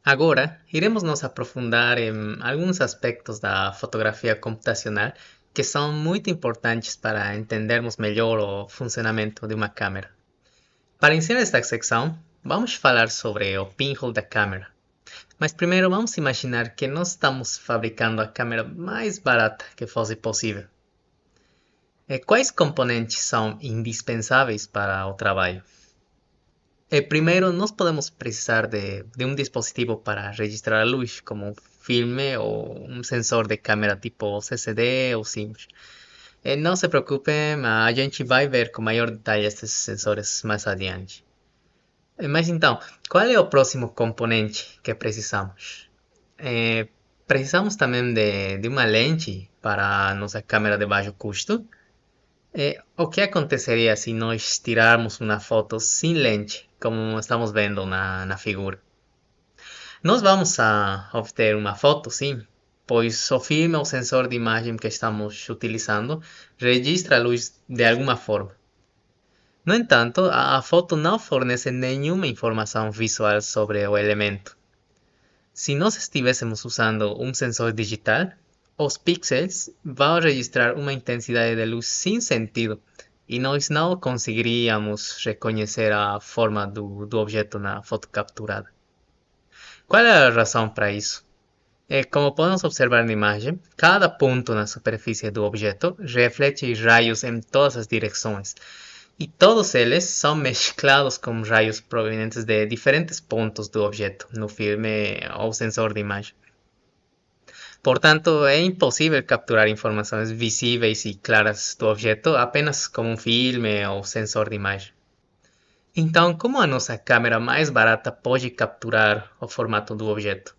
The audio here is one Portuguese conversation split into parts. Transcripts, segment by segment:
Agora, iremos nos aprofundar em alguns aspectos da fotografia computacional que são muito importantes para entendermos melhor o funcionamento de uma câmera. Para iniciar esta secção, vamos falar sobre o pinhole da câmera. Mas primeiro vamos imaginar que nós estamos fabricando a câmera mais barata que fosse possível. Quais componentes são indispensáveis para o trabalho? Primeiro, nós podemos precisar de um dispositivo para registrar a luz, como um filme ou um sensor de câmera tipo CCD ou simples. Não se preocupe, a gente vai ver com maior detalhe estes sensores mais adiante. Mas então, qual é o próximo componente que precisamos? Eh, Precisamos também de uma lente para a nossa câmera de baixo custo. O que aconteceria se nós tirarmos uma foto sem lente, como estamos vendo na figura? Nós vamos a obter uma foto, sim, pois o filme ou sensor de imagem que estamos utilizando registra a luz de alguma forma. No entanto, a foto não fornece nenhuma informação visual sobre o elemento. Se nós estivéssemos usando um sensor digital, os pixels vão registrar uma intensidade de luz sem sentido e nós não conseguiríamos reconhecer a forma do objeto na foto capturada. Qual é a razão para isso? Como podemos observar na imagem, cada ponto na superfície do objeto reflete raios em todas as direções, e todos eles são mesclados com raios provenientes de diferentes pontos do objeto no filme ou sensor de imagem. Portanto, é impossível capturar informações visíveis e claras do objeto apenas com um filme ou sensor de imagem. Então, como a nossa câmera mais barata pode capturar o formato do objeto?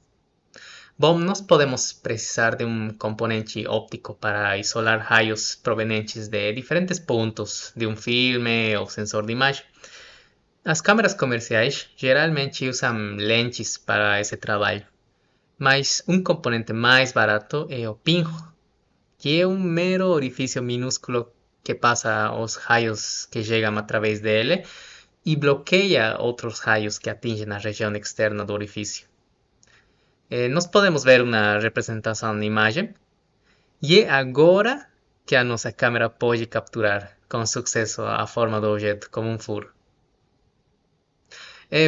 Bom, nós podemos precisar de um componente óptico para isolar raios provenientes de diferentes pontos de um filme ou sensor de imagem. As câmeras comerciais geralmente usam lentes para esse trabalho, mas um componente mais barato é o pinhole, que é um mero orifício minúsculo que passa os raios que chegam através dele e bloqueia outros raios que atingem a região externa do orifício. Nós podemos ver uma representação na imagem e é agora que a nossa câmera pode capturar com sucesso a forma do objeto como um furo.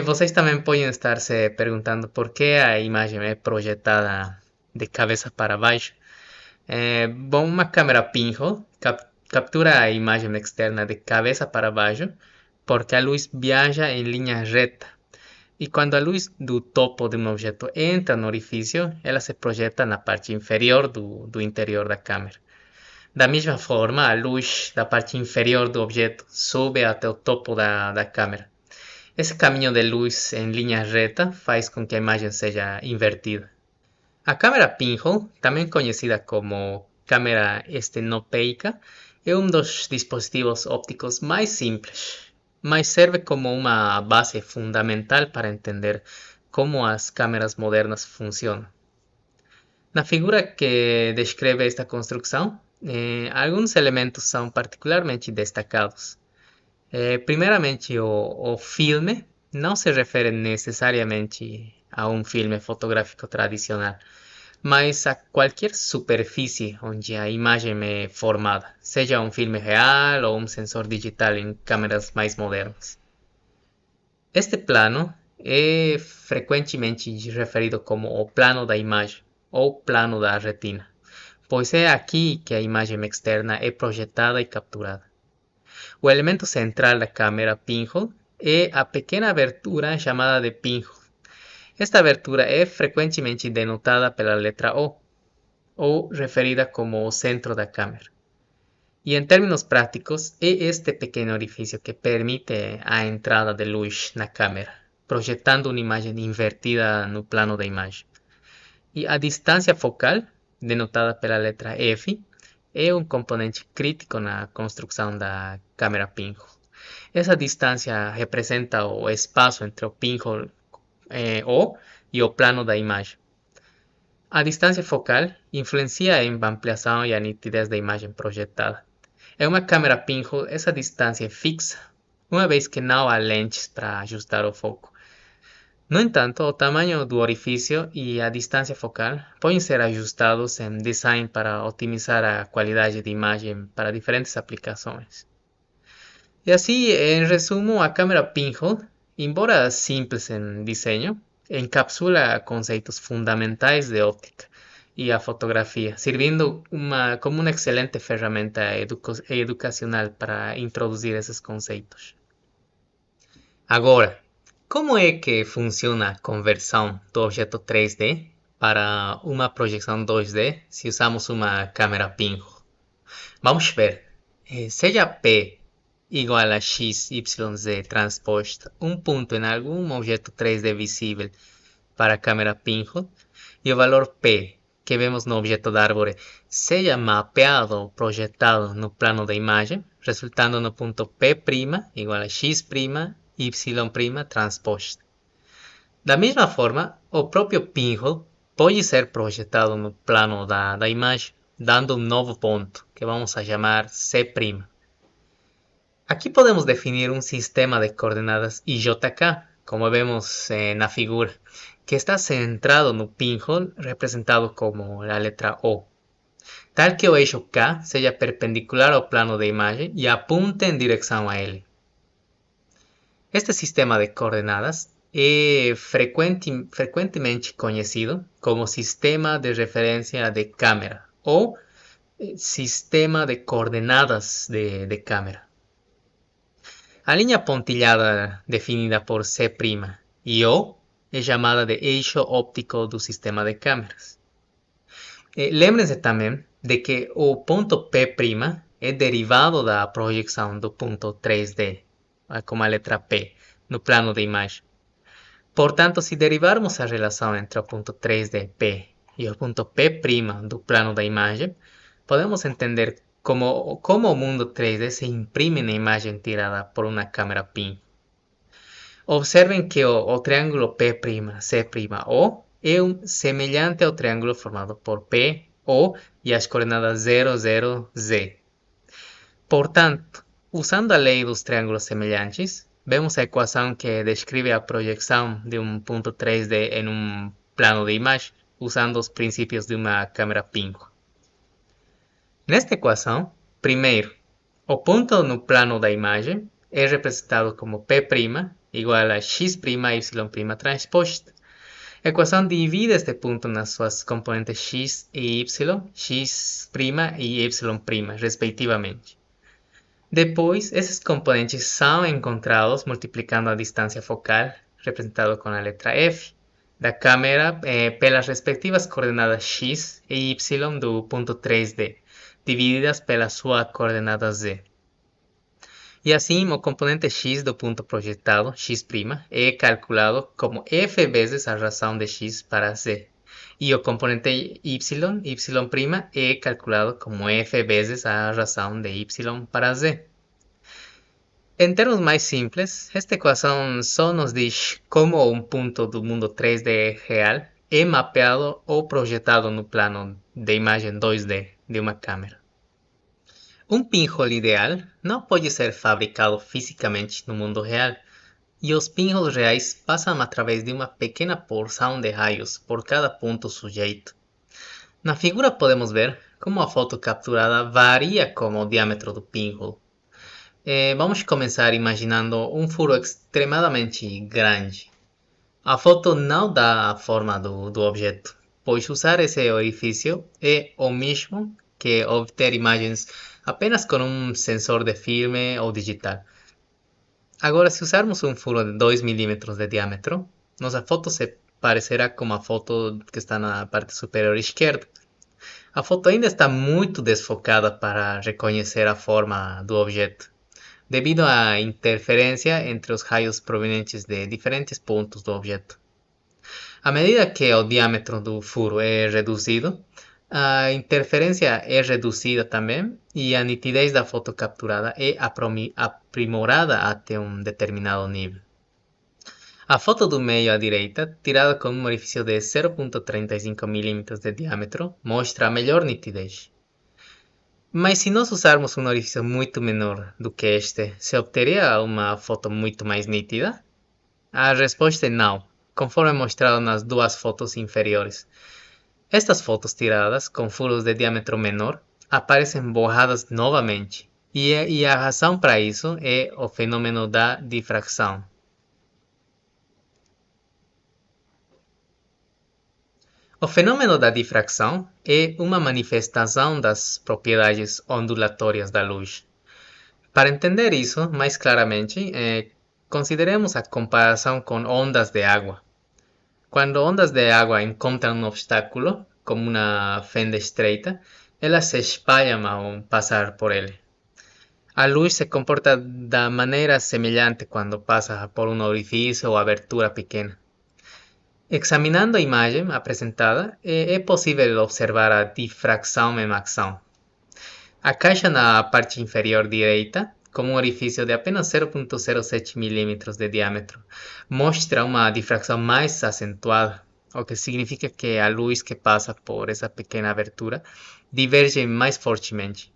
Vocês também podem estar se perguntando por que a imagem é projetada de cabeça para baixo. Bom, uma câmera pinhole captura a imagem externa de cabeça para baixo porque a luz viaja em linha reta. E quando a luz do topo de um objeto entra no orifício, ela se projeta na parte inferior do interior da câmera. Da mesma forma, a luz da parte inferior do objeto sobe até o topo da câmera. Esse caminho de luz em linha reta faz com que a imagem seja invertida. A câmera pinhole, também conhecida como câmera estenopeica, é um dos dispositivos ópticos mais simples, mas serve como uma base fundamental para entender como as câmeras modernas funcionam. Na figura que descreve esta construção, alguns elementos são particularmente destacados. Primeiramente, o filme não se refere necessariamente a um filme fotográfico tradicional, mas a qualquer superfície onde a imagem é formada, seja um filme real ou um sensor digital em câmeras mais modernas. Este plano é frequentemente referido como o plano da imagem ou plano da retina, pois é aqui que a imagem externa é projetada e capturada. O elemento central da câmera pinhole é a pequena abertura chamada de pinhole. Esta abertura é frequentemente denotada pela letra O, ou referida como o centro da câmera. E em termos práticos, é este pequeno orifício que permite a entrada de luz na câmera, projetando uma imagem invertida no plano da imagem. E a distância focal, denotada pela letra F, é um componente crítico na construção da câmera pinhole. Essa distância representa o espaço entre o pinhole O e o plano da imagem. A distância focal influencia em ampliação e a nitidez da imagem projetada. Em uma câmera pinhole, essa distância é fixa, uma vez que não há lentes para ajustar o foco. No entanto, o tamanho do orifício e a distância focal podem ser ajustados em design para otimizar a qualidade de imagem para diferentes aplicações. E assim, em resumo, a câmera pinhole, embora simples em desenho, encapsula conceitos fundamentais de óptica e a fotografia, servindo como uma excelente ferramenta educacional para introduzir esses conceitos. Agora, como é que funciona a conversão do objeto 3D para uma projeção 2D se usamos uma câmera pinhole? Vamos ver. Seja P igual a x, y, z transposta um ponto em algum objeto 3D visível para a câmera pinhole e o valor P que vemos no objeto da árvore seja mapeado ou projetado no plano da imagem, resultando no ponto P' igual a x', y' transposta. Da mesma forma, o próprio pinhole pode ser projetado no plano da imagem, dando um novo ponto, que vamos a chamar C'. Aqui podemos definir um sistema de coordenadas IJK, como vemos na figura, que está centrado no pinhole, representado como a letra O, tal que o eixo K seja perpendicular ao plano da imagem e apunte em direção a ele. Este sistema de coordenadas é frequentemente conhecido como sistema de referência de câmera ou sistema de coordenadas de câmera. A linha pontilhada definida por C' e O é chamada de eixo óptico do sistema de câmeras. Lembrem-se também de que o ponto P' é derivado da projeção do ponto 3D, como a letra P, no plano da imagem. Portanto, se derivarmos a relação entre o ponto 3D P e o ponto P' do plano da imagem, podemos entender como o mundo 3D se imprime na imagem tirada por uma câmera PIN. Observem que o triângulo P', C', O é semelhante ao triângulo formado por P, O e as coordenadas 0, 0, Z. Portanto, usando a lei dos triângulos semelhantes, vemos a equação que descreve a projeção de um ponto 3D em um plano de imagem, usando os princípios de uma câmera pinhole. Nesta equação, primeiro, o ponto no plano da imagem é representado como P' igual a x', y' transposta. A equação divide este ponto nas suas componentes x e y, x' e y', respectivamente. Depois, esses componentes são encontrados multiplicando a distância focal, representada com a letra F, da câmera pelas respectivas coordenadas x e y do ponto 3D, divididas pela sua coordenada z. E assim, o componente x do ponto projetado, x', é calculado como f vezes a razão de x para z. E o componente y, y' é calculado como f vezes a razão de y para z. Em termos mais simples, esta equação só nos diz como um ponto do mundo 3D real é mapeado ou projetado no plano de imagem 2D de uma câmera. Um pinhole ideal não pode ser fabricado fisicamente no mundo real, e os pinholes reais passam através de uma pequena porção de raios por cada ponto sujeito. Na figura podemos ver como a foto capturada varia com o diâmetro do pinhole. Vamos começar imaginando um furo extremadamente grande. A foto não dá a forma do objeto, pois usar esse orifício é o mesmo que obter imagens apenas com um sensor de filme ou digital. Agora, se usarmos um furo de 2 mm de diâmetro, nossa foto se parecerá com a foto que está na parte superior esquerda. A foto ainda está muito desfocada para reconhecer a forma do objeto, devido à interferência entre os raios provenientes de diferentes pontos do objeto. À medida que o diâmetro do furo é reduzido, a interferência é reduzida também e a nitidez da foto capturada é aprimorada até um determinado nível. A foto do meio à direita, tirada com um orifício de 0,35 mm de diâmetro, mostra a melhor nitidez. Mas se nós usarmos um orifício muito menor do que este, se obteria uma foto muito mais nítida? A resposta é não. conforme mostrado nas duas fotos inferiores. Estas fotos tiradas com furos de diâmetro menor aparecem borradas novamente, e a razão para isso é o fenômeno da difração. O fenômeno da difração é uma manifestação das propriedades ondulatórias da luz. Para entender isso mais claramente, consideremos a comparação com ondas de água. Quando ondas de água encontram um obstáculo, como uma fenda estreita, elas se espalham ao passar por ele. A luz se comporta da maneira semelhante quando passa por um orifício ou abertura pequena. Examinando a imagem apresentada, é possível observar a difração em ação. A caixa na parte inferior direita, com um orifício de apenas 0,07 mm de diâmetro, mostra uma difração mais acentuada, o que significa que a luz que passa por essa pequena abertura diverge mais fortemente.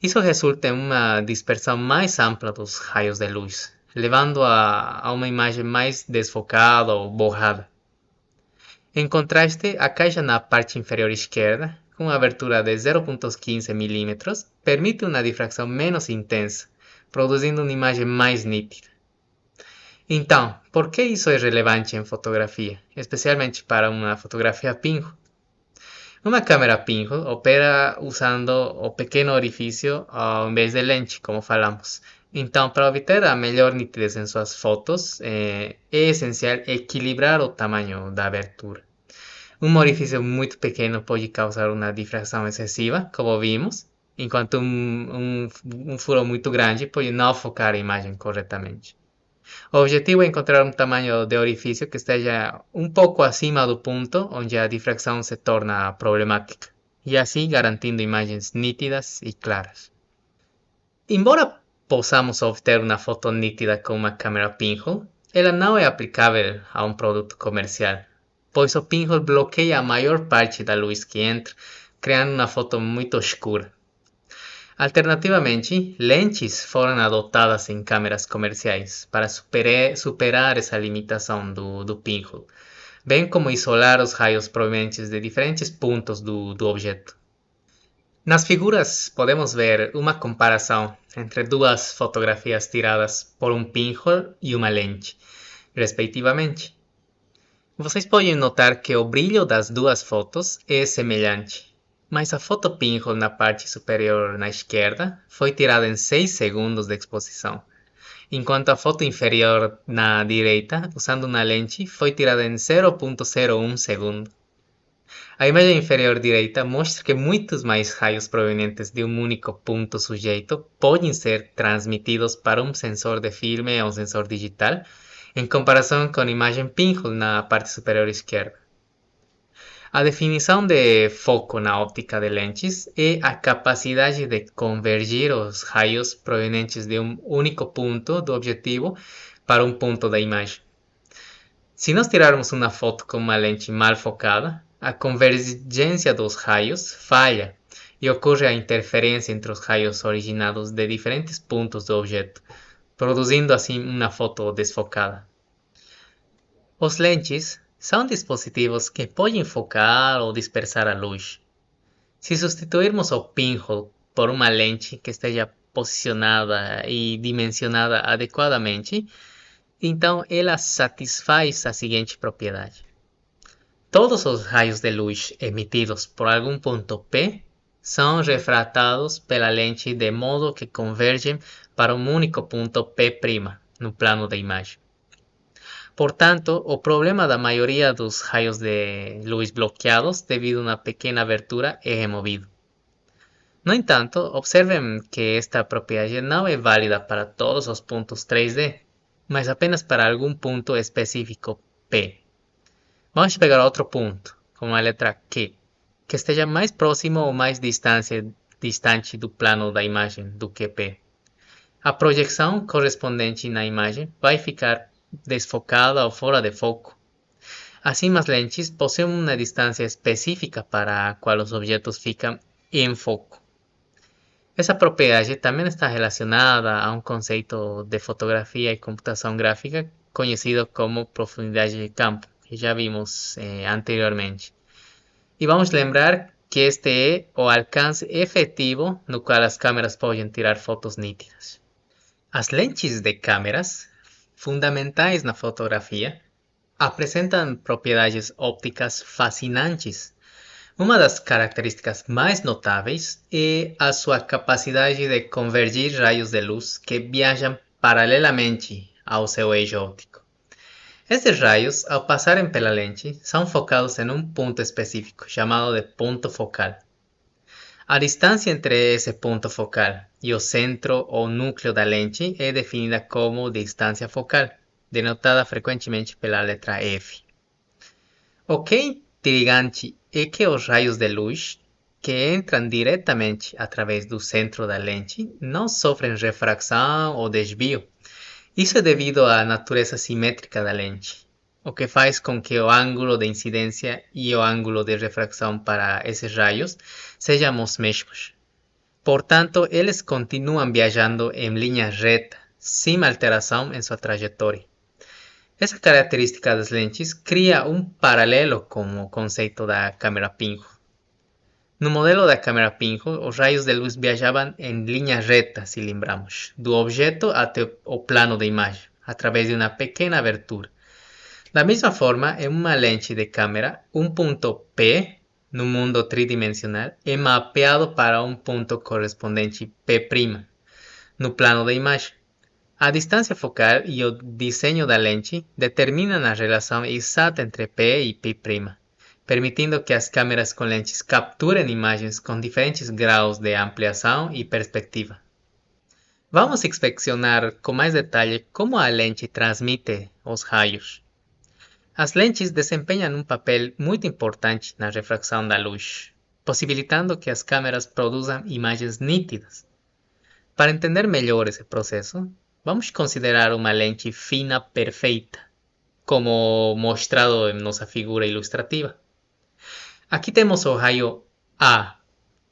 Isso resulta em uma dispersão mais ampla dos raios de luz, levando a uma imagem mais desfocada ou borrada. Em contraste, a caixa na parte inferior esquerda, com uma abertura de 0,15 mm, permite uma difração menos intensa, produzindo uma imagem mais nítida. Então, por que isso é relevante em fotografia, especialmente para uma fotografia pinhole? Uma câmera pinhole opera usando o pequeno orifício ao invés de lente, como falamos. Então, para obter a melhor nitidez em suas fotos, é essencial equilibrar o tamanho da abertura. Um orifício muito pequeno pode causar uma difração excessiva, como vimos, enquanto um furo muito grande pode não focar a imagem corretamente. O objetivo é encontrar um tamanho de orifício que esteja um pouco acima do ponto onde a difração se torna problemática, e assim garantindo imagens nítidas e claras. Embora possamos obter uma foto nítida com uma câmera pinhole, ela não é aplicável a um produto comercial, pois o pinhole bloqueia a maior parte da luz que entra, criando uma foto muito escura. Alternativamente, lentes foram adotadas em câmeras comerciais para superar essa limitação do pinhole, bem como isolar os raios provenientes de diferentes pontos do objeto. Nas figuras podemos ver uma comparação entre duas fotografias tiradas por um pinhole e uma lente, respectivamente. Vocês podem notar que o brilho das duas fotos é semelhante, mas a foto pinhole na parte superior na esquerda foi tirada em 6 segundos de exposição, enquanto a foto inferior na direita, usando uma lente, foi tirada em 0,01 segundo. A imagem inferior direita mostra que muitos mais raios provenientes de um único ponto sujeito podem ser transmitidos para um sensor de filme ou um sensor digital, em comparação com a imagem pinhole na parte superior esquerda. A definição de foco na óptica de lentes é a capacidade de convergir os raios provenientes de um único ponto do objetivo para um ponto da imagem. Se nós tirarmos uma foto com uma lente mal focada, a convergência dos raios falha e ocorre a interferência entre os raios originados de diferentes pontos do objeto, produzindo assim uma foto desfocada. Os lentes são dispositivos que podem focar ou dispersar a luz. Se substituirmos o pinhole por uma lente que esteja posicionada e dimensionada adequadamente, então ela satisfaz a seguinte propriedade: todos os raios de luz emitidos por algum ponto P são refratados pela lente de modo que convergem para um único ponto P' no plano da imagem. Portanto, o problema da maioria dos raios de luz bloqueados devido a uma pequena abertura é removido. No entanto, observem que esta propriedade não é válida para todos os pontos 3D, mas apenas para algum ponto específico P. Vamos pegar outro ponto, com a letra Q, que esteja mais próximo ou mais distante do plano da imagem do que P. A projeção correspondente na imagem vai ficar desfocada ou fora de foco. Assim, as lentes possuem uma distância específica para a qual os objetos ficam em foco. Essa propriedade também está relacionada a um conceito de fotografia e computação gráfica conhecido como profundidade de campo, que já vimos anteriormente. E vamos lembrar que este é o alcance efetivo no qual as câmeras podem tirar fotos nítidas. As lentes de câmeras, fundamentais na fotografia, apresentam propriedades ópticas fascinantes. Uma das características mais notáveis é a sua capacidade de convergir raios de luz que viajam paralelamente ao seu eixo óptico. Estes raios, ao passarem pela lente, são focados em um ponto específico, chamado de ponto focal. A distância entre esse ponto focal e o centro ou núcleo da lente é definida como distância focal, denotada frequentemente pela letra F. O que é intrigante é que os raios de luz que entram diretamente através do centro da lente não sofrem refração ou desvio. Isso é devido à natureza simétrica da lente, o que faz com que o ângulo de incidência e o ângulo de refração para esses raios sejam os mesmos. Portanto, eles continuam viajando em linha reta, sem alteração em sua trajetória. Essa característica das lentes cria um paralelo com o conceito da câmera pinhole. No modelo da câmera pinhole, os raios de luz viajavam em linha reta, se lembramos, do objeto até o plano da imagem, através de uma pequena abertura. Da mesma forma, em uma lente de câmera, um ponto P, no mundo tridimensional, é mapeado para um ponto correspondente P', no plano da imagem. A distância focal e o desenho da lente determinam a relação exata entre P e P', permitindo que as câmeras com lentes capturem imagens com diferentes graus de ampliação e perspectiva. Vamos inspecionar com mais detalhe como a lente transmite os raios. As lentes desempenham um papel muito importante na refração da luz, possibilitando que as câmeras produzam imagens nítidas. Para entender melhor esse processo, vamos considerar uma lente fina perfeita, como mostrado em nossa figura ilustrativa. Aqui temos o raio A,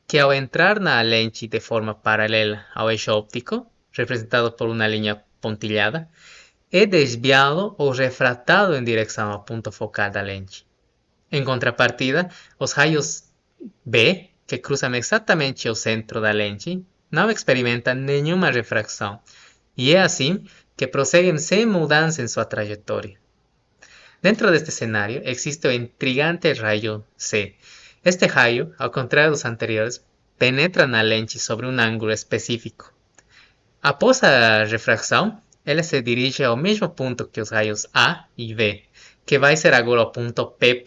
que ao entrar na lente de forma paralela ao eixo óptico, representado por uma linha pontilhada, é desviado ou refratado em direção ao ponto focal da lente. Em contrapartida, os raios B, que cruzam exatamente o centro da lente, não experimentam nenhuma refração, e é assim que prosseguem sem mudança em sua trajetória. Dentro deste cenário, existe o intrigante raio C. Este raio, ao contrário dos anteriores, penetra na lente sobre um ângulo específico. Após a refração, ele se dirige ao mesmo ponto que os raios A e B, que vai ser agora o ponto P'.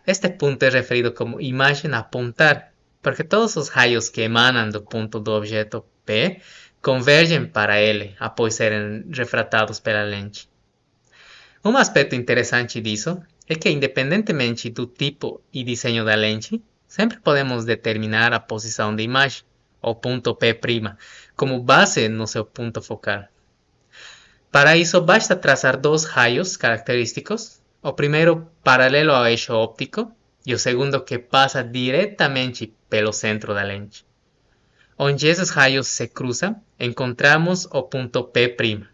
Este ponto é referido como imagem a apontar, porque todos os raios que emanam do ponto do objeto P convergem para ele após serem refratados pela lente. Um aspecto interessante disso é que, independentemente do tipo e desenho da lente, sempre podemos determinar a posição da imagem, o ponto P', como base no seu ponto focal. Para isso, basta traçar dois raios característicos, o primeiro paralelo ao eixo óptico e o segundo que passa diretamente pelo centro da lente. Onde esses raios se cruzam, encontramos o ponto P'.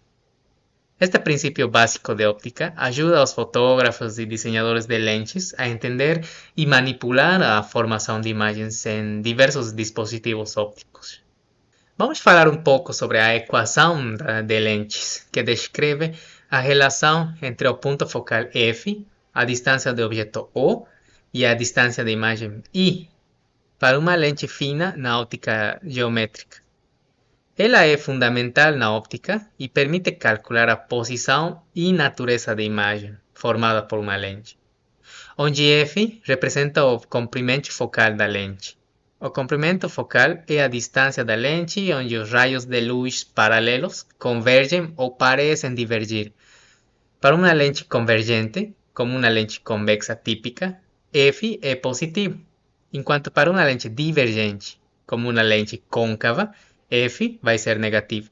Este princípio básico de óptica ajuda aos fotógrafos e desenhadores de lentes a entender e manipular a formação de imagens em diversos dispositivos ópticos. Vamos falar um pouco sobre a equação de lentes, que descreve a relação entre o ponto focal F, a distância do objeto O e a distância da imagem I, para uma lente fina na óptica geométrica. Ela é fundamental na óptica e permite calcular a posição e natureza da imagem formada por uma lente, onde F representa o comprimento focal da lente. O comprimento focal é a distância da lente onde os raios de luz paralelos convergem ou parecem divergir. Para uma lente convergente, como uma lente convexa típica, F é positivo, enquanto para uma lente divergente, como uma lente côncava, F vai ser negativo.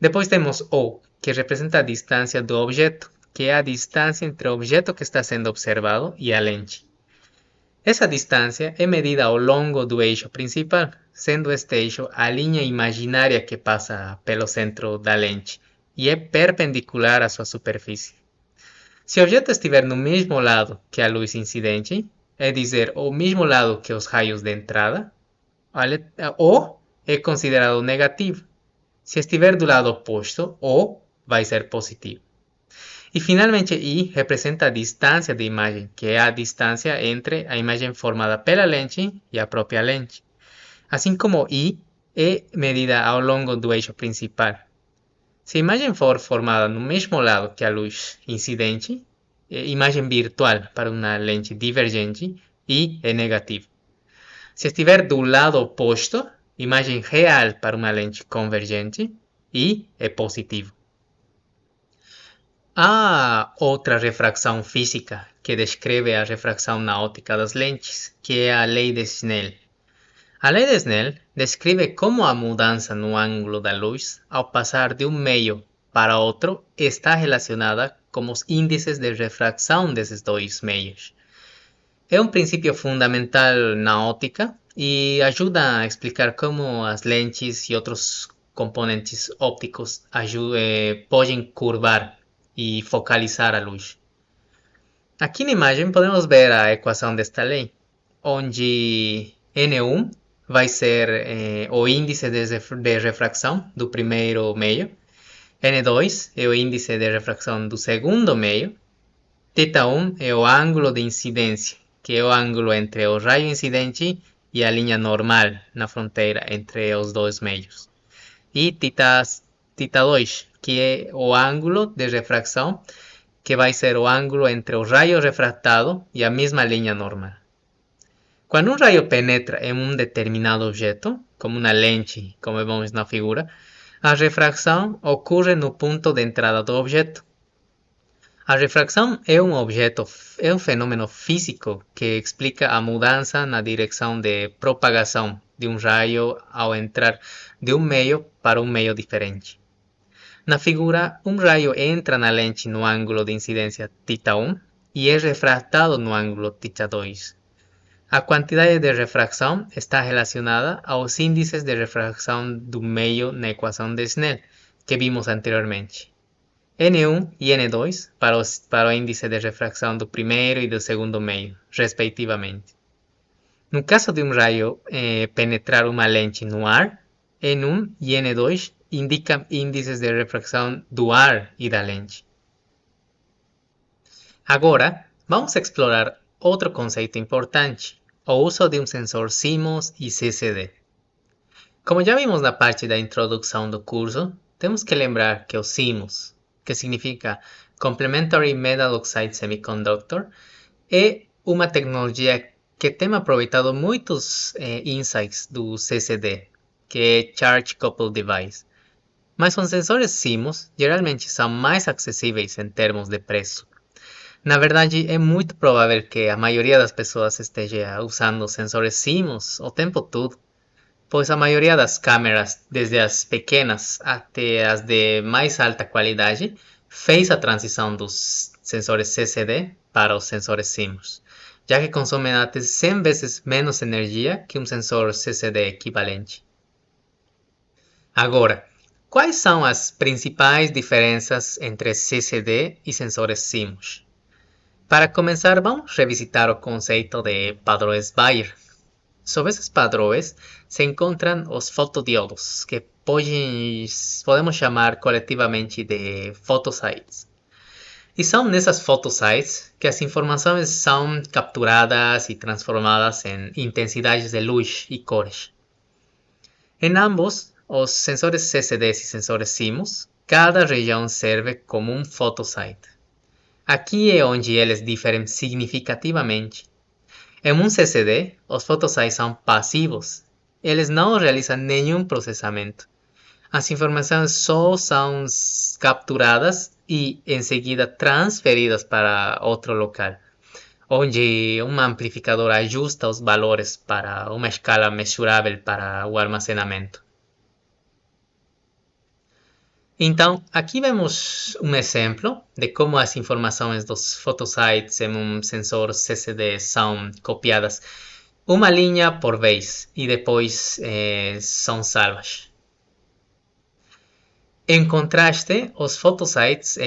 Depois temos O, que representa a distância do objeto, que é a distância entre o objeto que está sendo observado e a lente. Essa distância é medida ao longo do eixo principal, sendo este eixo a linha imaginária que passa pelo centro da lente, e é perpendicular à sua superfície. Se o objeto estiver no mesmo lado que a luz incidente, é dizer, o mesmo lado que os raios de entrada, O é considerado negativo. Se estiver do lado oposto, O vai ser positivo. E finalmente, I representa a distância da imagem, que é a distância entre a imagem formada pela lente e a própria lente. Assim como I é medida ao longo do eixo principal. Se a imagem for formada no mesmo lado que a luz incidente, é imagem virtual para uma lente divergente, I é negativo. Se estiver do lado oposto, imagem real para uma lente convergente, I é positivo. Há outra refração física que descreve a refração na óptica das lentes, que é a lei de Snell. A lei de Snell descreve como a mudança no ângulo da luz ao passar de um meio para outro está relacionada com os índices de refração desses dois meios. É um princípio fundamental na óptica e ajuda a explicar como as lentes e outros componentes ópticos podem curvar e focalizar a luz. Aqui na imagem podemos ver a equação desta lei, onde N1 vai ser o índice de refração do primeiro meio, N2 é o índice de refração do segundo meio, θ1 é o ângulo de incidência, que é o ângulo entre o raio incidente e a linha normal na fronteira entre os dois meios. E θ2, que é o ângulo de refração, que vai ser o ângulo entre o raio refractado e a mesma linha normal. Quando um raio penetra em um determinado objeto, como uma lente, como vemos na figura, a refração ocorre no ponto de entrada do objeto. A refração é um fenômeno físico que explica a mudança na direção de propagação de um raio ao entrar de um meio para um meio diferente. Na figura, um raio entra na lente no ângulo de incidência θ1 e é refratado no ângulo θ2. A quantidade de refração está relacionada aos índices de refração do meio na equação de Snell, que vimos anteriormente. N1 e N2 para o índice de refração do primeiro e do segundo meio, respectivamente. No caso de um raio penetrar uma lente no ar, N1 e N2 indicam índices de refração do ar e da lente. Agora, vamos explorar outro conceito importante, o uso de um sensor CMOS e CCD. Como já vimos na parte da introdução do curso, temos que lembrar que o CMOS, que significa Complementary Metal Oxide Semiconductor, é uma tecnologia que tem aproveitado muitos insights do CCD, que é Charge Coupled Device. Mas os sensores CMOS geralmente são mais acessíveis em termos de preço. Na verdade, é muito provável que a maioria das pessoas esteja usando sensores CMOS o tempo todo, pois a maioria das câmeras, desde as pequenas até as de mais alta qualidade, fez a transição dos sensores CCD para os sensores CMOS, já que consomem até 100 vezes menos energia que um sensor CCD equivalente. Agora, quais são as principais diferenças entre CCD e sensores CMOS? Para começar, vamos revisitar o conceito de padrões Bayer. Sob esses padrões se encontram os fotodiodos, que podemos chamar coletivamente de photosites. E são nessas photosites que as informações são capturadas e transformadas em intensidades de luz e cores. Em ambos, os sensores CCDs e sensores CMOS, cada região serve como um photosite. Aqui é onde eles diferem significativamente. Em um CCD, os photosites são passivos. Eles não realizam nenhum processamento. As informações só são capturadas e, em seguida, transferidas para outro local, onde um amplificador ajusta os valores para uma escala mesurável para o armazenamento. Então, aqui vemos um exemplo de como as informações dos photosites em um sensor CCD são copiadas uma linha por vez e depois são salvas. Em contraste, os photosites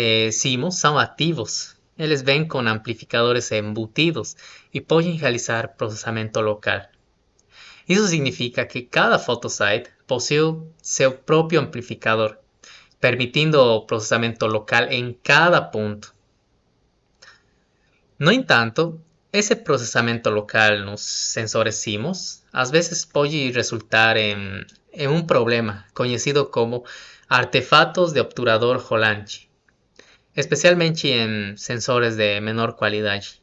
CMOS são ativos. Eles vêm com amplificadores embutidos e podem realizar processamento local. Isso significa que cada photosite possui seu próprio amplificador, permitindo o processamento local em cada ponto. No entanto, esse processamento local nos sensores CMOS às vezes pode resultar em um problema conhecido como artefatos de obturador rolante, especialmente em sensores de menor qualidade.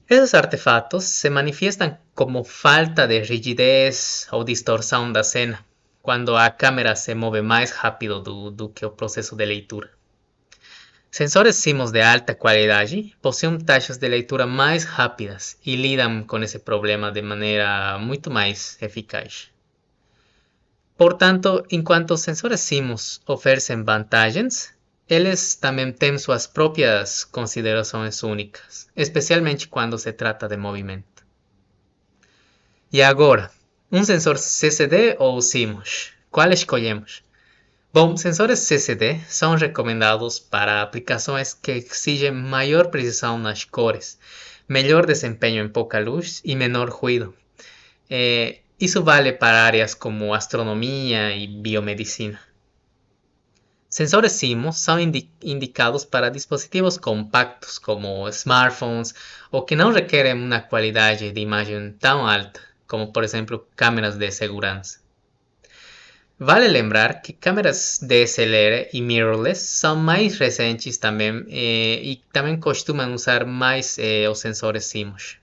Esses artefatos se manifiestam como falta de rigidez ou distorção da cena, quando a câmera se move mais rápido do que o processo de leitura. Sensores CMOS de alta qualidade possuem taxas de leitura mais rápidas e lidam com esse problema de maneira muito mais eficaz. Portanto, enquanto os sensores CMOS oferecem vantagens, eles também têm suas próprias considerações únicas, especialmente quando se trata de movimento. E agora, um sensor CCD ou CMOS? Qual escolhemos? Bom, sensores CCD são recomendados para aplicações que exigem maior precisão nas cores, melhor desempenho em pouca luz e menor ruído. Isso vale para áreas como astronomia e biomedicina. Sensores CMOS são indicados para dispositivos compactos como smartphones ou que não requerem uma qualidade de imagem tão alta, como por exemplo câmeras de segurança. Vale lembrar que câmeras DSLR e mirrorless são mais recentes também e também costumam usar mais os sensores CMOS.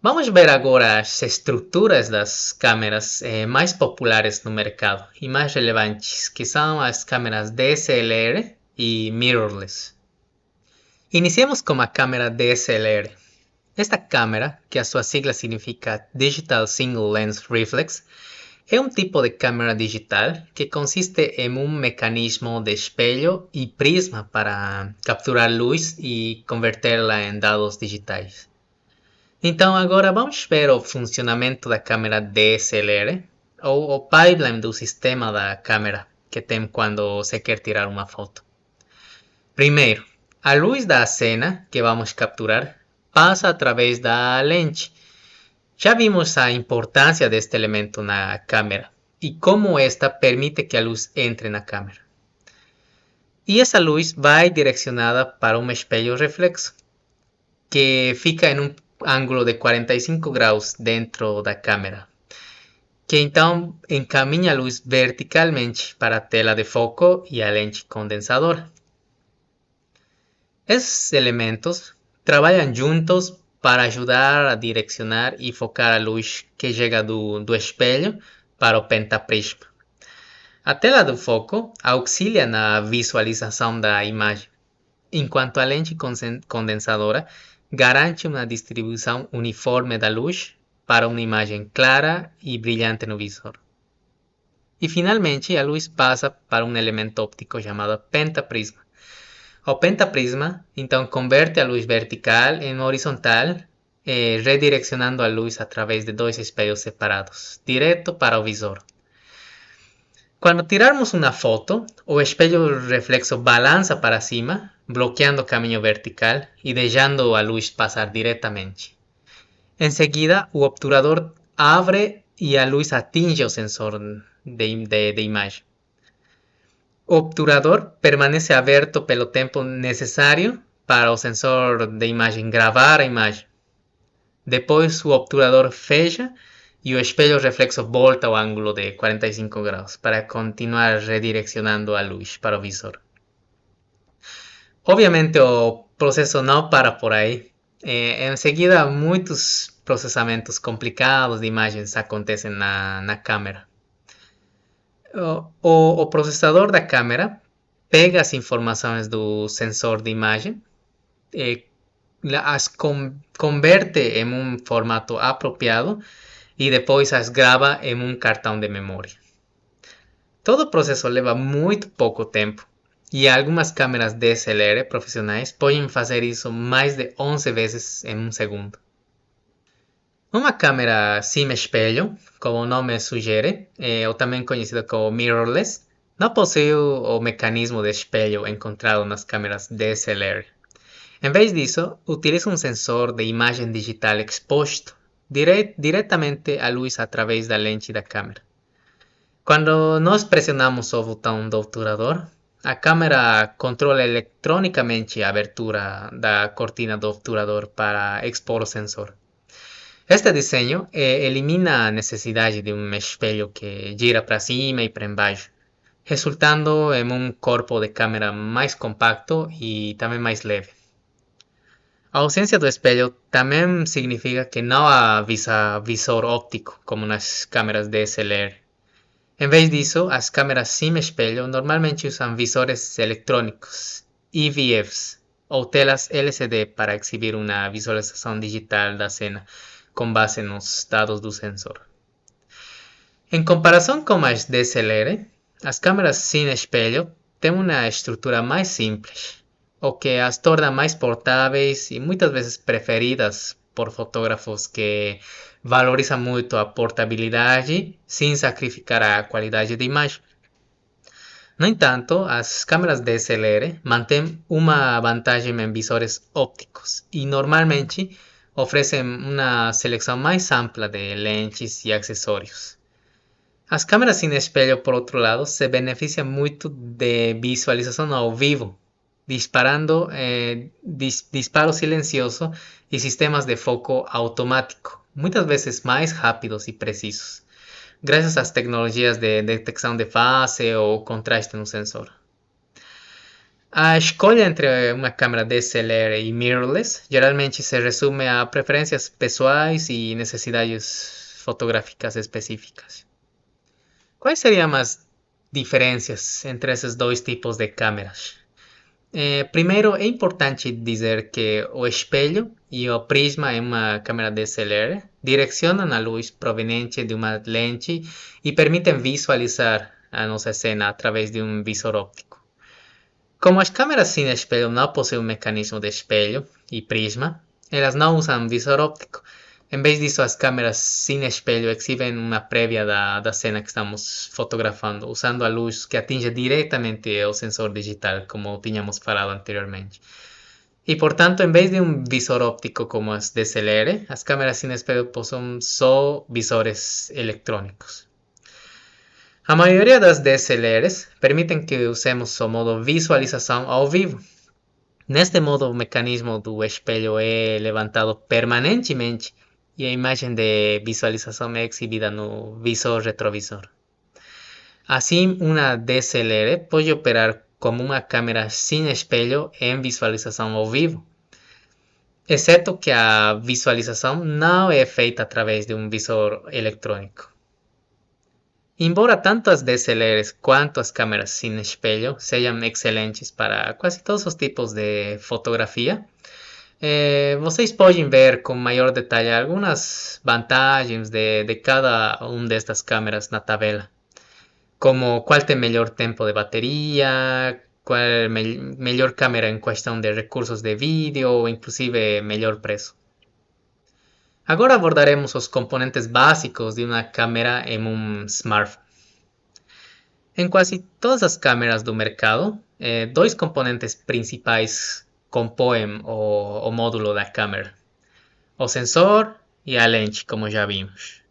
Vamos ver agora as estruturas das câmeras mais populares no mercado e mais relevantes, que são as câmeras DSLR e mirrorless. Iniciemos com a câmera DSLR. Esta câmera, que a sua sigla significa Digital Single Lens Reflex, é um tipo de câmera digital que consiste em um mecanismo de espelho e prisma para capturar luz e convertê-la em dados digitais. Então agora vamos ver o funcionamento da câmera DSLR, ou o pipeline do sistema da câmera que tem quando se quer tirar uma foto. Primeiro, a luz da cena que vamos capturar passa através da lente. Já vimos a importância deste elemento na câmera e como esta permite que a luz entre na câmera. E essa luz vai direcionada para um espelho reflexo, que fica em um ângulo de 45 graus dentro da câmera, que então encaminha a luz verticalmente para a tela de foco e a lente condensadora. Esses elementos trabalham juntos para ajudar a direcionar e focar a luz que chega do espelho para o pentaprisma. A tela do foco auxilia na visualização da imagem, enquanto a lente condensadora garante uma distribuição uniforme da luz para uma imagem clara e brilhante no visor. E finalmente a luz passa para um elemento óptico chamado pentaprisma. O pentaprisma então converte a luz vertical em horizontal, redirecionando a luz através de dois espelhos separados, direto para o visor. Quando tirarmos uma foto, o espelho reflexo balança para cima, bloqueando o caminho vertical e deixando a luz passar diretamente. Em seguida, o obturador abre e a luz atinge o sensor de imagem. O obturador permanece aberto pelo tempo necessário para o sensor de imagem gravar a imagem. Depois, o obturador fecha e o espelho reflexo volta ao ângulo de 45 graus para continuar redirecionando a luz para o visor. Obviamente, o processo não para por aí. Em seguida, muitos processamentos complicados de imagens acontecem na câmera. O processador da câmera pega as informações do sensor de imagem, as converte em um formato apropriado e depois as grava em um cartão de memória. Todo o processo leva muito pouco tempo e algumas câmeras DSLR profissionais podem fazer isso mais de 11 vezes em um segundo. Uma câmera sim espelho, como o nome sugere, ou também conhecida como mirrorless, não possui o mecanismo de espelho encontrado nas câmeras DSLR. Em vez disso, utiliza um sensor de imagem digital exposto diretamente à luz através da lente da câmera. Quando nós pressionamos o botão do obturador, a câmera controla eletronicamente a abertura da cortina do obturador para expor o sensor. Este desenho elimina a necessidade de um espelho que gira para cima e para baixo, resultando em um corpo de câmera mais compacto e também mais leve. A ausência do espelho também significa que não há visor óptico como nas câmeras DSLR. Em vez disso, as câmeras sem espelho normalmente usam visores eletrônicos, EVFs, ou telas LCD para exibir uma visualização digital da cena com base nos dados do sensor. Em comparação com as DSLR, as câmeras sem espelho têm uma estrutura mais simples, o que as torna mais portáveis e muitas vezes preferidas por fotógrafos que valorizam muito a portabilidade sem sacrificar a qualidade de imagem. No entanto, as câmeras DSLR mantêm uma vantagem em visores ópticos e normalmente oferecem uma seleção mais ampla de lentes e acessórios. As câmeras sem espelho, por outro lado, se beneficiam muito de visualização ao vivo, disparando disparo silencioso e sistemas de foco automático, muitas vezes mais rápidos e precisos, graças às tecnologias de detecção de fase ou contraste no sensor. A escolha entre uma câmera DSLR e mirrorless geralmente se resume a preferências pessoais e necessidades fotográficas específicas. Quais seriam as diferenças entre esses dois tipos de câmeras? Primeiro, é importante dizer que o espelho e o prisma em uma câmera DSLR direcionam a luz proveniente de uma lente e permitem visualizar a nossa cena através de um visor óptico. Como as câmeras sem espelho não possuem um mecanismo de espelho e prisma, elas não usam visor óptico. Em vez disso, as câmeras sem espelho exibem uma prévia da cena que estamos fotografando, usando a luz que atinge diretamente o sensor digital, como tínhamos falado anteriormente. E, portanto, em vez de um visor óptico como as DSLR, as câmeras sem espelho possuem só visores eletrônicos. A maioria das DSLRs permitem que usemos o modo visualização ao vivo. Neste modo, o mecanismo do espelho é levantado permanentemente e a imagem de visualização é exibida no visor retrovisor. Assim, uma DSLR pode operar como uma câmera sem espelho em visualização ao vivo, exceto que a visualização não é feita através de um visor eletrônico. Embora tanto as DSLRs quanto as câmeras sem espelho sejam excelentes para quase todos os tipos de fotografia, vocês podem ver com maior detalhe algumas vantagens de cada uma destas câmeras na tabela, como qual tem melhor tempo de bateria, qual é a melhor câmera em questão de recursos de vídeo ou inclusive melhor preço. Agora abordaremos os componentes básicos de uma câmera em um smartphone. Em quase todas as câmeras do mercado, dois componentes principais compõem o módulo da câmera: o sensor e a lente, como já vimos.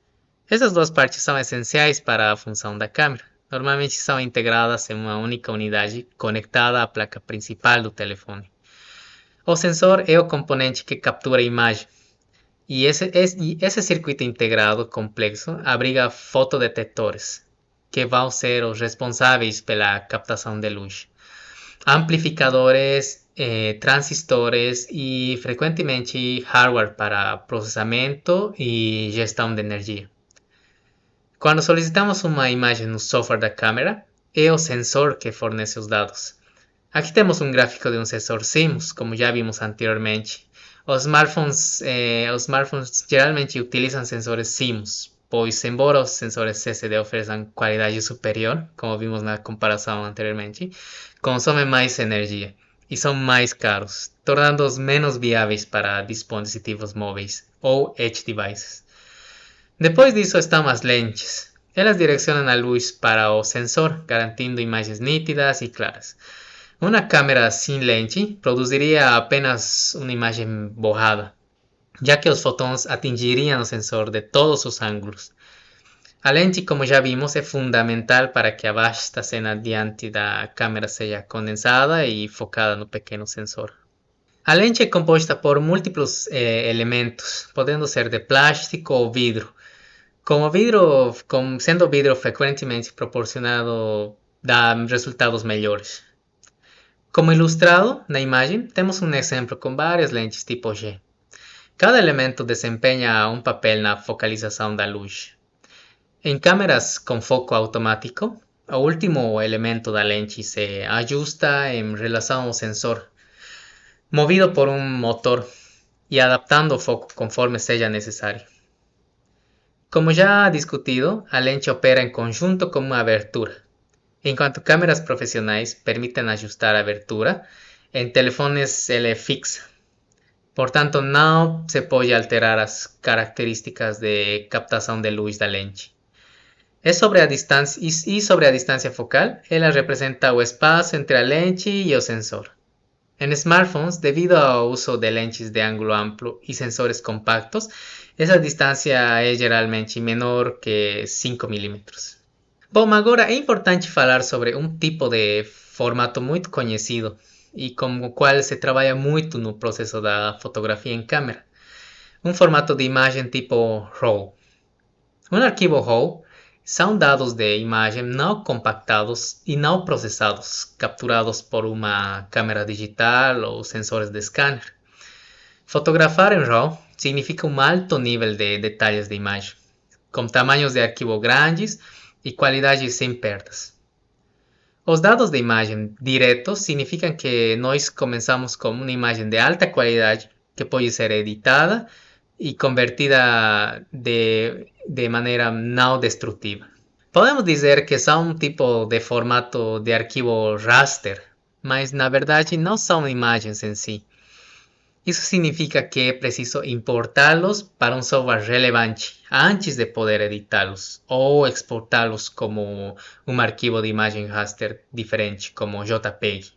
Essas duas partes são essenciais para a função da câmera. Normalmente são integradas em uma única unidade conectada à placa principal do telefone. O sensor é o componente que captura a imagem, e esse circuito integrado complexo abriga fotodetectores, que vão ser os responsáveis pela captação de luz, amplificadores, transistores e frequentemente hardware para processamento e gestão de energia. Quando solicitamos uma imagem no software da câmera, é o sensor que fornece os dados. Aqui temos um gráfico de um sensor CMOS, como já vimos anteriormente. Os smartphones geralmente utilizam sensores CMOS, pois embora os sensores CCD ofereçam qualidade superior, como vimos na comparação anteriormente, consomem mais energia e são mais caros, tornando-os menos viáveis para dispositivos móveis ou edge devices. Depois disso estão as lentes, Elas direccionam a luz para o sensor, garantindo imagens nítidas e claras. Uma câmera sem lente produziria apenas uma imagem borrada, já que os fotões atingiriam o sensor de todos os ângulos. A lente, como já vimos, é fundamental para que a vasta cena diante da câmera seja condensada e focada no pequeno sensor. A lente é composta por múltiplos elementos, podendo ser de plástico ou vidro. Sendo vidro frequentemente proporcionado dá resultados melhores. Como ilustrado na imagem, temos um exemplo com várias lentes tipo G. Cada elemento desempenha um papel na focalização da luz. Em câmeras com foco automático, o último elemento da lente se ajusta em relação ao sensor, movido por um motor e adaptando o foco conforme seja necessário. Como já discutido, a lente opera em conjunto com uma abertura. Enquanto câmeras profissionais permitem ajustar a abertura, em telefones ela é fixa. Portanto, não se pode alterar as características de captação de luz da lente. Sobre a distância focal, ela representa o espaço entre a lente e o sensor. En smartphones, devido ao uso de lentes de ângulo amplo e sensores compactos, essa distância é geralmente menor que 5 mm. Bom, agora é importante falar sobre um tipo de formato muito conhecido e com o qual se trabalha muito no processo da fotografia em câmera. Um formato de imagem tipo RAW. Um arquivo RAW são dados de imagem não compactados e não processados, capturados por uma câmera digital ou sensores de scanner. Fotografar em RAW significa um alto nível de detalhes de imagem, com tamanhos de arquivo grandes e qualidade sem perdas. Os dados de imagem diretos significam que nós começamos com uma imagem de alta qualidade que pode ser editada e convertida de maneira não destrutiva. Podemos dizer que são um tipo de formato de arquivo raster, mas na verdade não são imagens em si. Isso significa que é preciso importá-los para um software relevante antes de poder editá-los ou exportá-los como um arquivo de imagem raster diferente, como JPEG.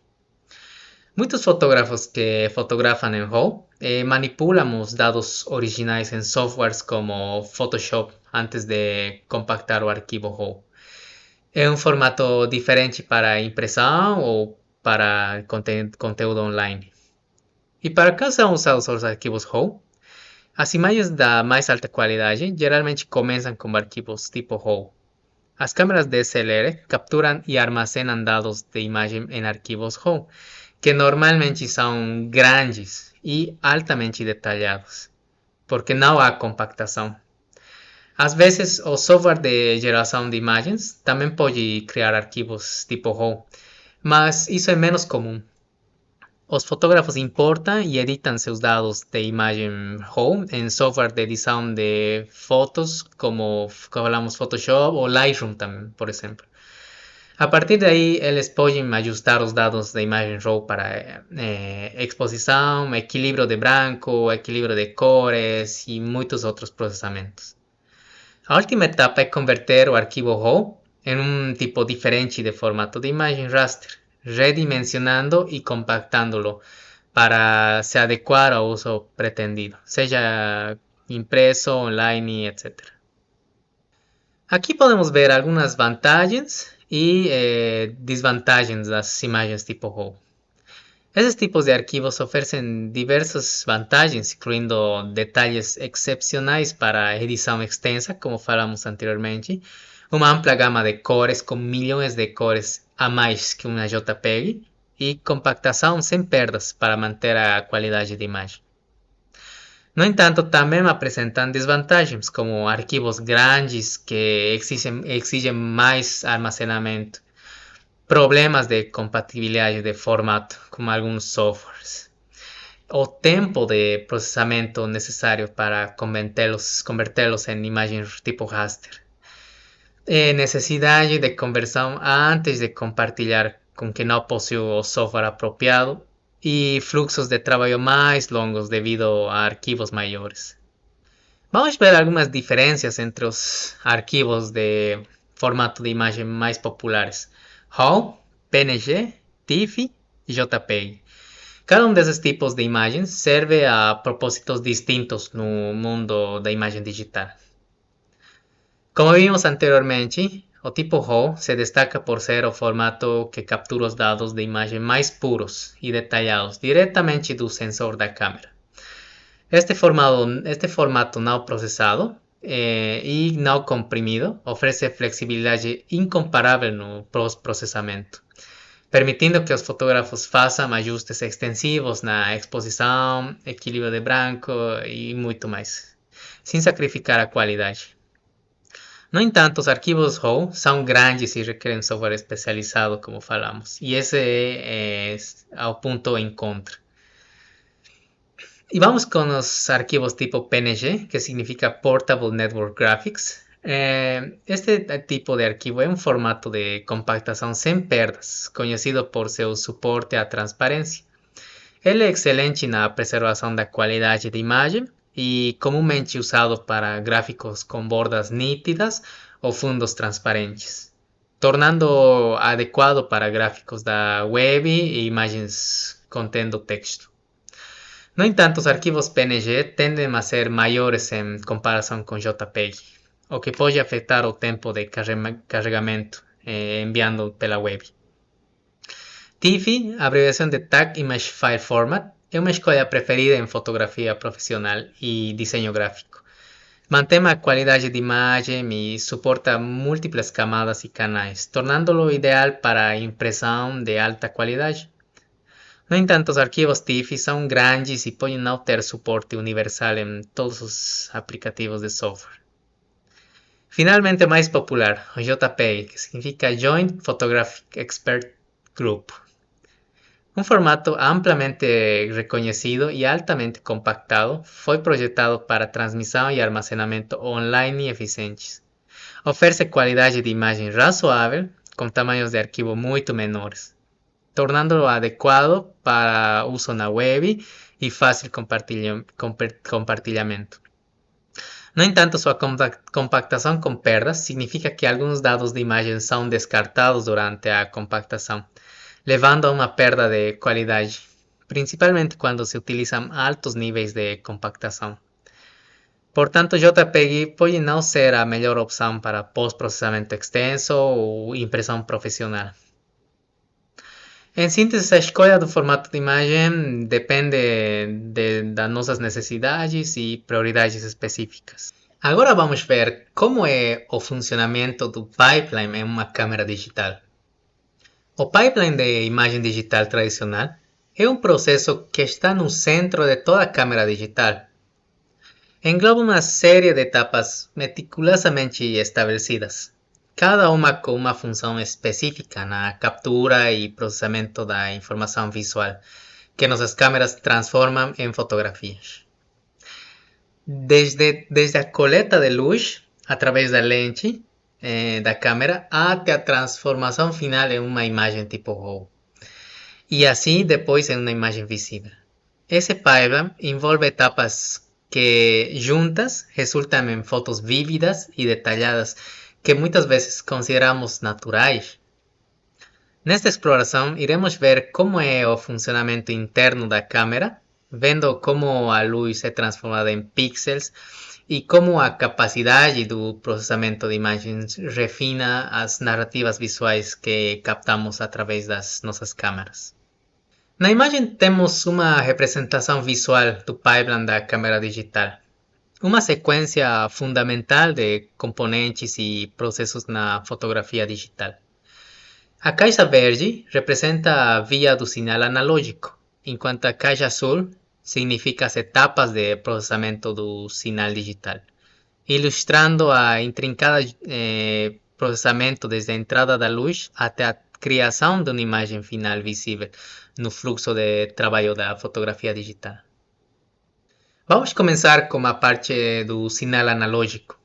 Muitos fotógrafos que fotografam em RAW manipulam os dados originais em softwares como Photoshop antes de compactar o arquivo RAW. É um formato diferente para impressão ou para conteúdo online. E para que são usados os arquivos RAW? As imagens da mais alta qualidade geralmente começam como arquivos tipo RAW. As câmeras DSLR capturam e armazenam dados de imagem em arquivos RAW, que normalmente são grandes e altamente detalhados, porque não há compactação. Às vezes, o software de geração de imagens também pode criar arquivos tipo RAW, mas isso é menos comum. Os fotógrafos importam e editam seus dados de imagem RAW em software de edição de fotos, como falamos Photoshop ou Lightroom também, por exemplo. A partir daí, eles podem ajustar os dados da imagem RAW para exposição, equilíbrio de branco, equilíbrio de cores e muitos outros processamentos. A última etapa é converter o arquivo RAW em um tipo diferente de formato de imagem raster, redimensionando e compactando-lo para se adequar ao uso pretendido, seja impreso, online, etc. Aqui podemos ver algumas vantagens e desvantagens das imagens tipo RAW. Esses tipos de arquivos oferecem diversas vantagens, incluindo detalhes excepcionais para edição extensa, como falamos anteriormente, uma ampla gama de cores com milhões de cores a mais que uma JPEG e compactação sem perdas para manter a qualidade de imagem. No entanto, também apresentam desvantagens, como arquivos grandes que exigem mais armazenamento, problemas de compatibilidade de formato, como alguns softwares, o tempo de processamento necessário para convertê-los em imagens tipo raster, necessidade de conversão antes de compartilhar com quem não possui o software apropriado e fluxos de trabalho mais longos devido a arquivos maiores. Vamos a ver algunas diferencias entre los arquivos de formato de imagen mais populares: RAW, PNG, TIFF e JPEG. Cada um desses tipos de imagens serve a propósitos distintos no mundo da imagem digital. Como vimos anteriormente, o tipo RAW se destaca por ser o formato que captura os dados de imagem mais puros e detalhados diretamente do sensor da câmera. Este formato não processado e não comprimido oferece flexibilidade incomparável no pós-processamento, permitindo que os fotógrafos façam ajustes extensivos na exposição, equilíbrio de branco e muito mais, sem sacrificar a qualidade. No entanto, os arquivos RAW são grandes e requerem software especializado, como falamos, e esse é o ponto em contra. E vamos com os arquivos tipo PNG, que significa Portable Network Graphics. Este tipo de arquivo é um formato de compactação sem perdas, conhecido por seu suporte à transparência. Ele é excelente na preservação da qualidade de imagem e comumente usado para gráficos com bordas nítidas ou fundos transparentes, tornando adequado para gráficos da web e imagens contendo texto. No entanto, os arquivos PNG tendem a ser maiores em comparação com JPEG, o que pode afetar o tempo de carregamento enviando pela web. TIFF, abreviação de Tag Image File Format, é uma escolha preferida em fotografia profissional e desenho gráfico. Mantém a qualidade de imagem e suporta múltiplas camadas e canais, tornando-lo ideal para impressão de alta qualidade. No entanto, os arquivos TIFF são grandes e podem não ter suporte universal em todos os aplicativos de software. Finalmente, o mais popular, o JPEG, que significa Joint Photographic Expert Group. Um formato amplamente reconhecido e altamente compactado, foi projetado para transmissão e armazenamento online eficientes. Oferece qualidade de imagem razoável, com tamanhos de arquivo muito menores, tornando-o adequado para uso na web e fácil compartilhamento. No entanto, sua compactação com perdas significa que alguns dados de imagem são descartados durante a compactação, levando a uma perda de qualidade, principalmente quando se utilizam altos níveis de compactação. Portanto, JPEG pode não ser a melhor opção para pós-processamento extenso ou impressão profissional. Em síntese, a escolha do formato de imagem depende das nossas necessidades e prioridades específicas. Agora vamos ver como é o funcionamento do pipeline em uma câmera digital. O pipeline de imagem digital tradicional é um processo que está no centro de toda câmera digital. Engloba uma série de etapas meticulosamente estabelecidas, cada uma com uma função específica na captura e processamento da informação visual que nossas câmeras transformam em fotografias. Desde a coleta de luz através da lente da câmera até a transformação final em uma imagem tipo RAW, e assim depois em uma imagem visível. Esse pipeline envolve etapas que juntas resultam em fotos vívidas e detalhadas que muitas vezes consideramos naturais. Nesta exploração, iremos ver como é o funcionamento interno da câmera, vendo como a luz é transformada em pixels e como a capacidade do processamento de imagens refina as narrativas visuais que captamos através das nossas câmeras. Na imagem temos uma representação visual do pipeline da câmera digital, uma sequência fundamental de componentes e processos na fotografia digital. A caixa verde representa a via do sinal analógico, enquanto a caixa azul significa as etapas de processamento do sinal digital, ilustrando a intrincada processamento desde a entrada da luz até a criação de uma imagem final visível no fluxo de trabalho da fotografia digital. Vamos começar com a parte do sinal analógico.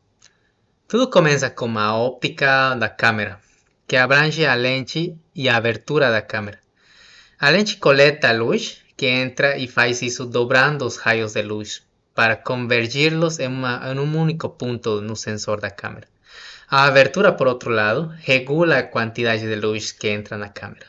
Tudo começa com a óptica da câmera, que abrange a lente e a abertura da câmera. A lente coleta a luz que entra e faz isso dobrando os raios de luz para convergirlos em um único ponto no sensor da câmera. A abertura, por outro lado, regula a quantidade de luz que entra na câmera.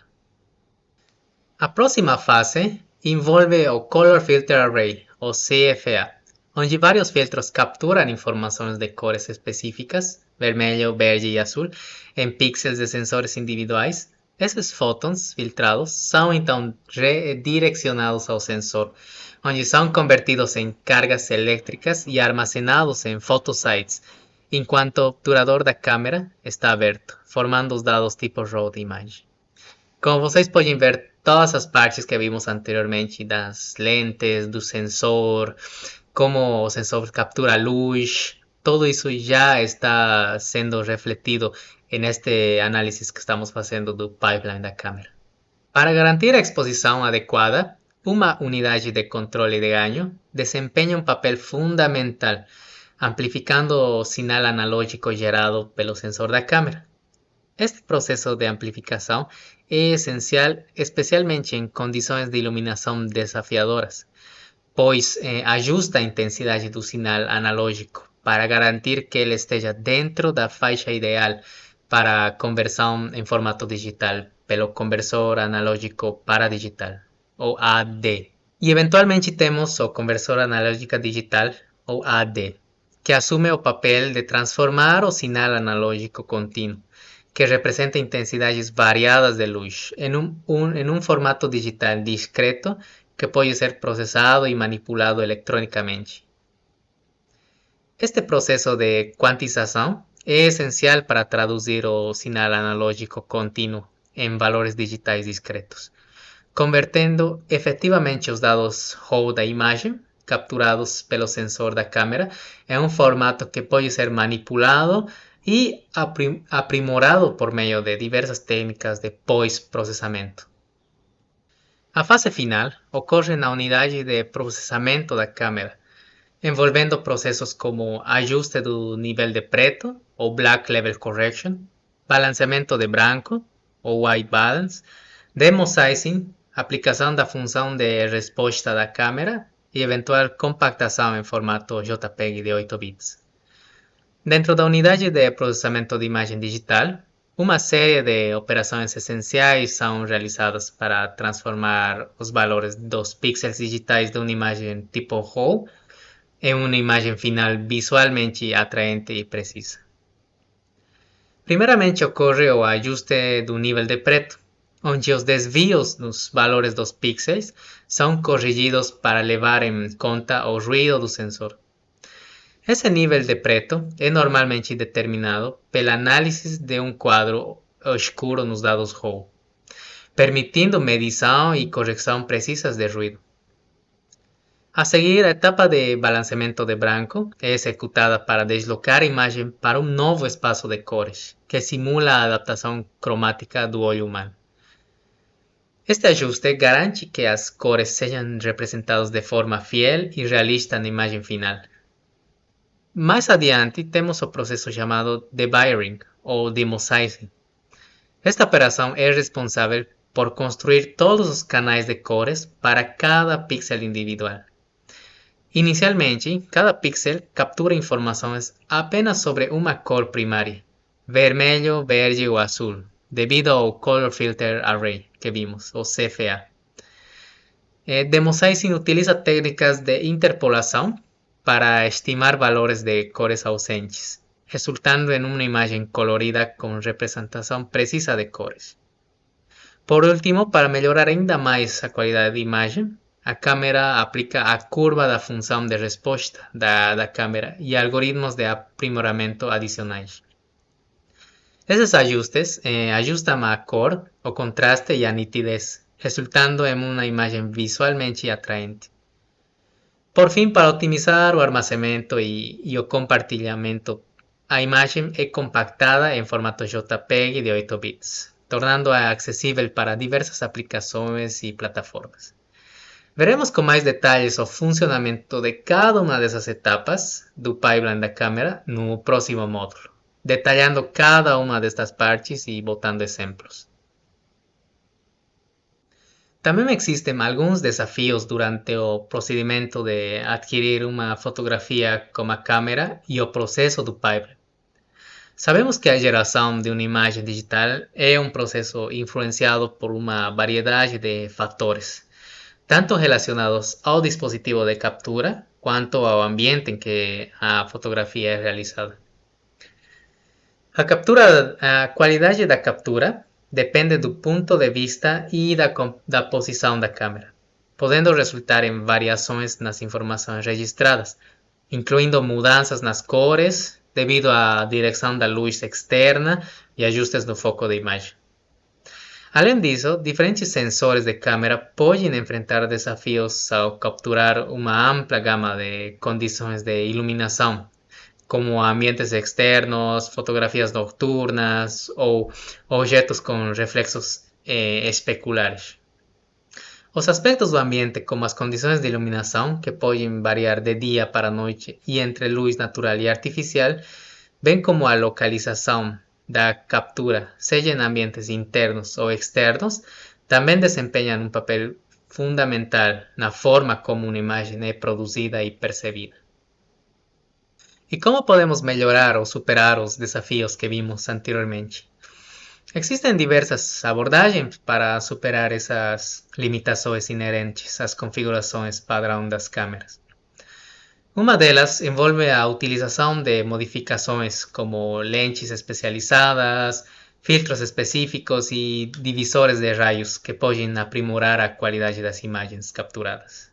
A próxima fase envolve o Color Filter Array, ou CFA, onde vários filtros capturam informações de cores específicas, vermelho, verde e azul, em pixels de sensores individuais. Esses fótons filtrados são então redirecionados ao sensor, onde são convertidos em cargas elétricas e armazenados em photosites, enquanto o obturador da câmera está aberto, formando os dados tipo RAW de imagem. Como vocês podem ver, todas as partes que vimos anteriormente, das lentes, do sensor, como o sensor captura luz, todo isso já está sendo refletido neste análise que estamos fazendo do pipeline da câmera. Para garantir a exposição adequada, uma unidade de controle de ganho desempenha um papel fundamental, amplificando o sinal analógico gerado pelo sensor da câmera. Este processo de amplificação é essencial, especialmente em condições de iluminação desafiadoras, pois ajusta a intensidade do sinal analógico para garantir que ele esteja dentro da faixa ideal para conversão em formato digital pelo conversor analógico para digital, ou AD. E eventualmente temos o conversor analógico digital, ou AD, que assume o papel de transformar o sinal analógico contínuo, que representa intensidades variadas de luz, em um formato digital discreto que pode ser processado e manipulado eletronicamente. Este processo de quantização é essencial para traduzir o sinal analógico contínuo em valores digitais discretos, convertendo efetivamente os dados RAW da imagem, capturados pelo sensor da câmera, em um formato que pode ser manipulado e aprimorado por meio de diversas técnicas de pós-processamento. A fase final ocorre na unidade de processamento da câmera, envolvendo processos como ajuste do nível de preto, ou Black Level Correction, balanceamento de branco, ou White Balance, demosizing, aplicação da função de resposta da câmera e eventual compactação em formato JPEG de 8 bits. Dentro da unidade de processamento de imagem digital, uma série de operações essenciais são realizadas para transformar os valores dos pixels digitais de uma imagem tipo RAW em uma imagem final visualmente atraente e precisa. Primeiramente ocorre o ajuste do nível de preto, onde os desvios nos valores dos pixels são corrigidos para levar em conta o ruído do sensor. Esse nível de preto é normalmente determinado pela análise de um quadro escuro nos dados RAW, permitindo medição e correção precisas de ruído. A seguir, a etapa de balanceamento de branco é executada para deslocar a imagem para um novo espaço de cores, que simula a adaptação cromática do olho humano. Este ajuste garante que as cores sejam representadas de forma fiel e realista na imagem final. Mais adiante, temos o processo chamado debayering, ou demosizing. Esta operação é responsável por construir todos os canais de cores para cada pixel individual. Inicialmente, cada pixel captura informações apenas sobre uma cor primária, vermelho, verde ou azul, devido ao Color Filter Array que vimos, o CFA. Demosizing utiliza técnicas de interpolação para estimar valores de cores ausentes, resultando em uma imagem colorida com representação precisa de cores. Por último, para melhorar ainda mais a qualidade de imagem, a câmera aplica a curva da função de resposta da câmera e algoritmos de aprimoramento adicionais. Esses ajustes ajustam a cor, o contraste e a nitidez, resultando em uma imagem visualmente atraente. Por fim, para otimizar o armazenamento e o compartilhamento, a imagem é compactada em formato JPEG de 8 bits, tornando-a acessível para diversas aplicações e plataformas. Veremos com mais detalhes o funcionamento de cada uma dessas etapas do pipeline da câmera no próximo módulo, detalhando cada uma destas partes e botando exemplos. Também existem alguns desafios durante o procedimento de adquirir uma fotografia com a câmera e o processo do pipeline. Sabemos que a geração de uma imagem digital é um processo influenciado por uma variedade de fatores, tanto relacionados ao dispositivo de captura quanto ao ambiente em que a fotografia é realizada. A qualidade da captura depende do ponto de vista e da posição da câmera, podendo resultar em variações nas informações registradas, incluindo mudanças nas cores devido à direção da luz externa e ajustes no foco de imagem. Além disso, diferentes sensores de câmera podem enfrentar desafios ao capturar uma ampla gama de condições de iluminação, como ambientes externos, fotografias nocturnas ou objetos com reflexos especulares. Os aspectos do ambiente, como as condições de iluminação, que podem variar de dia para noite e entre luz natural e artificial, bem como a localização da captura, seja em ambientes internos ou externos, também desempenham um papel fundamental na forma como uma imagem é produzida e percebida. E como podemos melhorar ou superar os desafios que vimos anteriormente? Existem diversas abordagens para superar essas limitações inerentes às configurações padrão das câmeras. Uma delas envolve a utilização de modificações como lentes especializadas, filtros específicos e divisores de raios que podem aprimorar a qualidade das imagens capturadas.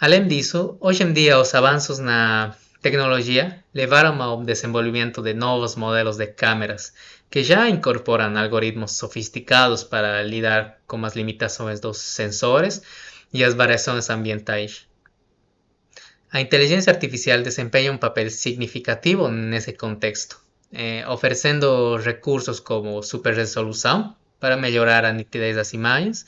Além disso, hoje em dia os avanços na tecnologia levaram ao desenvolvimento de novos modelos de câmeras que já incorporam algoritmos sofisticados para lidar com as limitações dos sensores e as variações ambientais. A inteligência artificial desempenha um papel significativo nesse contexto, oferecendo recursos como superresolução para melhorar a nitidez das imagens,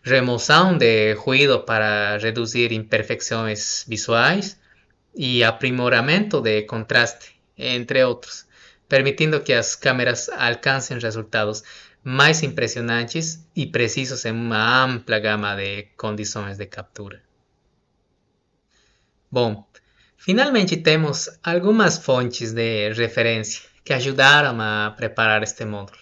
remoção de ruído para reduzir imperfeições visuais e aprimoramento de contraste, entre outros, permitindo que as câmeras alcancem resultados mais impressionantes e precisos em uma ampla gama de condições de captura. Bom, finalmente temos algumas fontes de referência que ajudaram a preparar este módulo.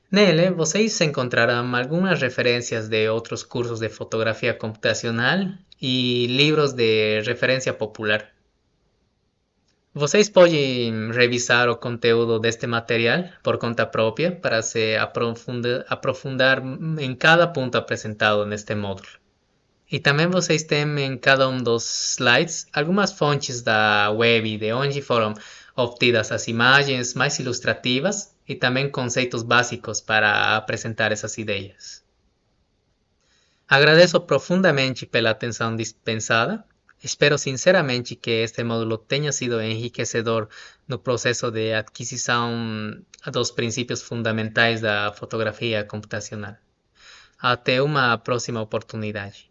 Nele, vocês encontrarão algumas referências de outros cursos de fotografia computacional e livros de referência popular. Vocês podem revisar o conteúdo deste material por conta própria para se aprofundar em cada ponto apresentado neste módulo. E também vocês têm em cada um dos slides algumas fontes da web de onde foram obtidas as imagens mais ilustrativas e também conceitos básicos para apresentar essas ideias. Agradeço profundamente pela atenção dispensada. Espero sinceramente que este módulo tenha sido enriquecedor no processo de aquisição dos princípios fundamentais da fotografia computacional. Até uma próxima oportunidade.